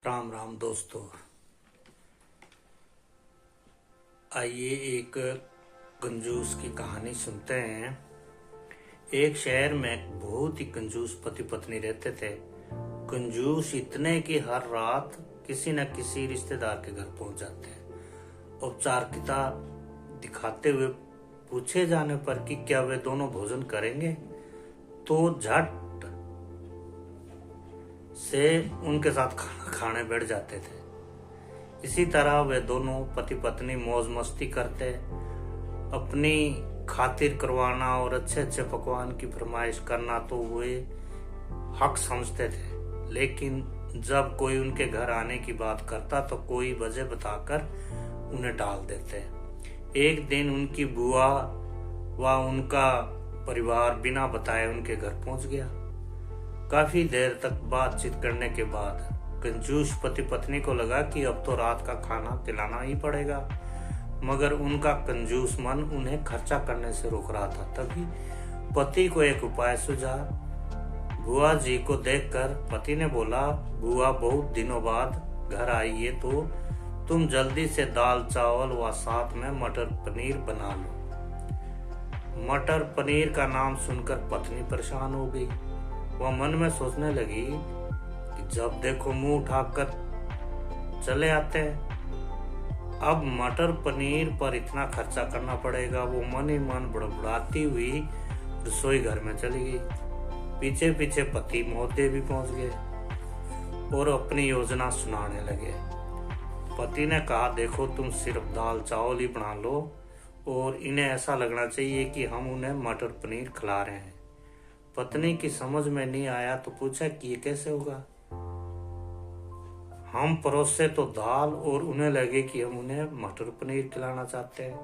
राम राम दोस्तों। आइए एक कंजूस की कहानी सुनते हैं। एक शहर में बहुत ही कंजूस पति पत्नी रहते थे। कंजूस इतने कि हर रात किसी न किसी रिश्तेदार के घर पहुंच जाते। औपचारिकता दिखाते हुए पूछे जाने पर कि क्या वे दोनों भोजन करेंगे तो झट से उनके साथ खाना खाने बैठ जाते थे। इसी तरह वे दोनों पति पत्नी मौज मस्ती करते, अपनी खातिर करवाना और अच्छे अच्छे पकवान की फरमाइश करना तो वे हक समझते थे। लेकिन जब कोई उनके घर आने की बात करता तो कोई वजह बताकर उन्हें टाल देते। एक दिन उनकी बुआ व उनका परिवार बिना बताए उनके घर पहुंच गया। काफी देर तक बातचीत करने के बाद कंजूस पति पत्नी को लगा कि अब तो रात का खाना खिलाना ही पड़ेगा, मगर उनका कंजूस मन उन्हें खर्चा करने से रोक रहा था। तभी पति को एक उपाय सूझा। बुआ जी को देखकर पति ने बोला, बुआ बहुत दिनों बाद घर आई है तो तुम जल्दी से दाल चावल व साथ में मटर पनीर बना लो। मटर पनीर का नाम सुनकर पत्नी परेशान हो गई। वह मन में सोचने लगी कि जब देखो मुंह उठाकर चले आते हैं, अब मटर पनीर पर इतना खर्चा करना पड़ेगा। वो मन ही मन बड़बड़ाती हुई रसोई घर में चली गई। पीछे पीछे पति महोदय भी पहुंच गए और अपनी योजना सुनाने लगे। पति ने कहा, देखो तुम सिर्फ दाल चावल ही बना लो और इन्हें ऐसा लगना चाहिए कि हम उन्हें मटर पनीर खिला रहे हैं। पत्नी की समझ में नहीं आया तो पूछा कि ये कैसे होगा। हम परोसे तो दाल और उन्हें लगे कि हम उन्हें मटर पनीर खिलाना चाहते हैं।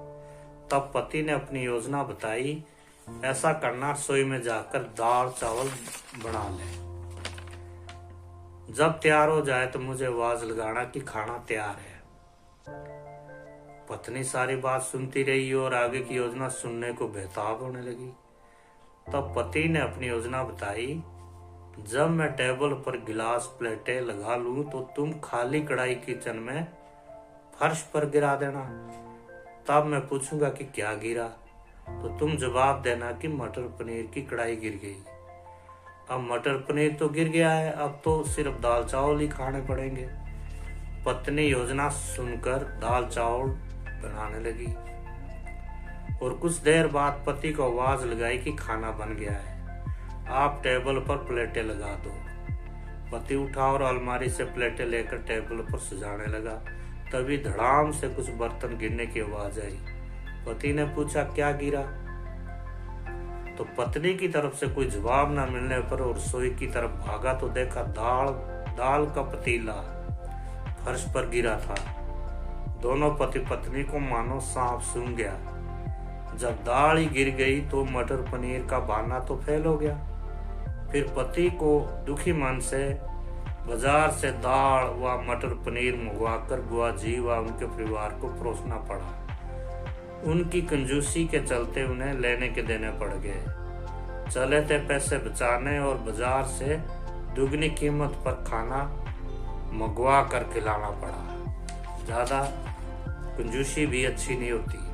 तब पति ने अपनी योजना बताई, ऐसा करना, रसोई में जाकर दाल चावल बना ले, जब तैयार हो जाए तो मुझे आवाज लगाना कि खाना तैयार है। पत्नी सारी बात सुनती रही और आगे की योजना सुनने को बेताब होने लगी। तब पति ने अपनी योजना बताई, जब मैं टेबल पर गिलास प्लेटें लगा लूं तो तुम खाली कढ़ाई किचन में फर्श पर गिरा देना। तब मैं पूछूंगा कि क्या गिरा तो तुम जवाब देना कि मटर पनीर की कढ़ाई गिर गई। अब मटर पनीर तो गिर गया है, अब तो सिर्फ दाल चावल ही खाने पड़ेंगे। पत्नी योजना सुनकर दाल चावल बनाने लगी और कुछ देर बाद पति को आवाज लगाई कि खाना बन गया है, आप टेबल पर प्लेटें लगा दो। पति उठा और अलमारी से प्लेटें लेकर टेबल पर सजाने लगा। तभी धड़ाम से कुछ बर्तन गिरने की आवाज आई। पति ने पूछा, क्या गिरा? तो पत्नी की तरफ से कोई जवाब न मिलने पर और रसोई की तरफ भागा तो देखा दाल का पतीला फर्श पर गिरा था। दोनों पति पत्नी को मानो सांप सूंघ गया। जब दाल ही गिर गई तो मटर पनीर का बहाना तो फेल हो गया। फिर पति को दुखी मन से बाजार से दाल व मटर पनीर मंगवाकर बुआ जी व उनके परिवार को परोसना पड़ा। उनकी कंजूसी के चलते उन्हें लेने के देने पड़ गए। चले थे पैसे बचाने और बाजार से दुगनी कीमत पर खाना मंगवा कर खिलाना पड़ा। ज्यादा कंजूसी भी अच्छी नहीं होती।